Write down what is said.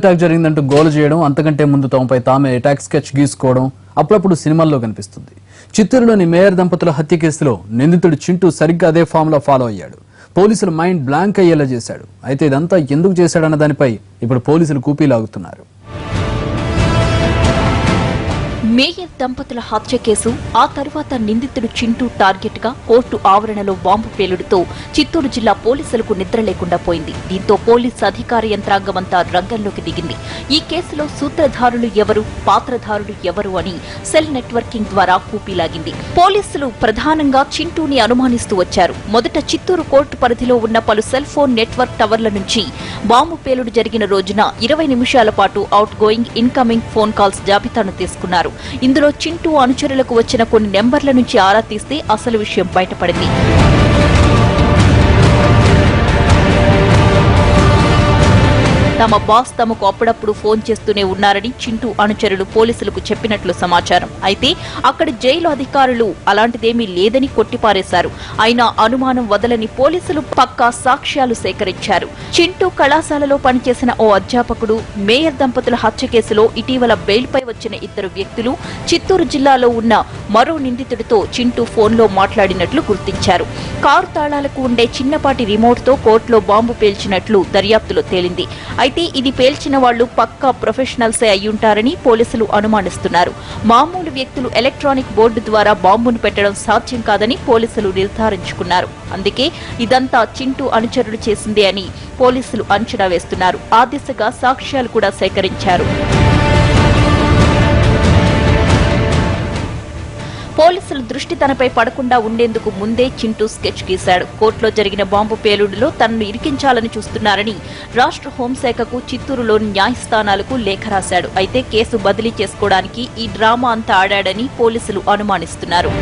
Attack జరిగిందంటూ గోల చేయడం, అంతకంటే ముందు తమపై తామే అటాక్ స్కెచ్ గీసుకోవడం అప్పుడప్పుడు సినిమాల్లో కనిపిస్తుంది. చిత్తూరులోని మేయర్ దంపతుల హత్య కేసులో నిందితుడు చింటూ సరిగ్గా అదే ఫామ్లో ఫాలో అయ్యాడు. పోలీసులు మైండ్ బ్లాంక్ అయ్యేలా చేశాడు. అయితే ఇదంతా ఎందుకు చేశాడన్న దానిపై ఇప్పుడు పోలీసులు కూపీలాగుతున్నారు. మేయర్ దంపతుల హత్య కేసు, ఆ తర్వాత నిందితుడు చింటూ టార్గెట్ గా కోర్టు ఆవరణలో బాంబు పేలుడుతో చిత్తూరు జిల్లా పోలీసులకు నిద్ర లేకుండా పోయింది. దీంతో పోలీసు అధికార యంత్రాంగమంతా రంగంలోకి దిగింది. ఈ కేసులో సూత్రధారులు ఎవరు, పాత్రధారులు ఎవరు అని సెల్ నెట్వర్కింగ్ ద్వారా కూపీలాగింది. పోలీసులు ప్రధానంగా చింటూని అనుమానిస్తూ వచ్చారు. మొదట చిత్తూరు కోర్టు పరిధిలో ఉన్న పలు సెల్ ఫోన్ నెట్వర్క్ టవర్ల నుంచి బాంబు పేలుడు జరిగిన రోజున 20 నిమిషాల పాటు out going, incoming phone calls జాబితాను తీసుకున్నారు. ఇందులో చింటూ అనుచరులకు వచ్చిన కొన్ని నెంబర్ల నుంచి ఆరా తీస్తే అసలు విషయం బయటపడింది. తమ బాస్ తమకు అప్పుడప్పుడు ఫోన్ చేస్తూనే ఉన్నారని చింటూ అనుచరులు పోలీసులకు చెప్పినట్లు సమాచారం. అయితే అక్కడి జైలు అధికారులు అలాంటిదేమీ లేదని కొట్టిపారేశారు. అయినా అనుమానం వదలని పోలీసులు పక్కా సాక్ష్యాలు సేకరించారు. చింటూ కళాశాలలో పనిచేసిన ఓ అధ్యాపకుడు, మేయర్ దంపతుల హత్య కేసులో ఇటీవల బెయిల్పై వచ్చిన 2 వ్యక్తులు, చిత్తూరు జిల్లాలో ఉన్న మరో నిందితుడితో చింటూ ఫోన్లో మాట్లాడినట్లు గుర్తించారు. కారు తాళాలకు ఉండే చిన్నపాటి రిమోట్తో కోర్టులో బాంబు పేల్చినట్లు దర్యాప్తులో తేలింది. అయితే ఇది పేల్చిన వాళ్లు పక్కా ప్రొఫెషనల్సే అయ్యుంటారని పోలీసులు అనుమానిస్తున్నారు. మామూలు వ్యక్తులు ఎలక్ట్రానిక్ బోర్డు ద్వారా బాంబును పెట్టడం సాధ్యం కాదని పోలీసులు నిర్ధారించుకున్నారు. అందుకే ఇదంతా చింటూ అనుచరులు చేసిందే అని పోలీసులు అంచనా వేస్తున్నారు. ఆ దిశగా సాక్ష్యాలు కూడా సేకరించారు. పోలీసుల దృష్టి తనపై పడకుండా ఉండేందుకు ముందే చింటూ స్కెచ్ గీశాడు. కోర్టులో జరిగిన బాంబు పేలుడులో తనను ఇరికించాలని చూస్తున్నారని రాష్ట్ర హోంశాఖకు, చిత్తూరులోని న్యాయస్థానాలకు లేఖ రాశాడు. అయితే కేసు బదిలీ చేసుకోవడానికి ఈ డ్రామా అంతా ఆడాడని పోలీసులు అనుమానిస్తున్నారు.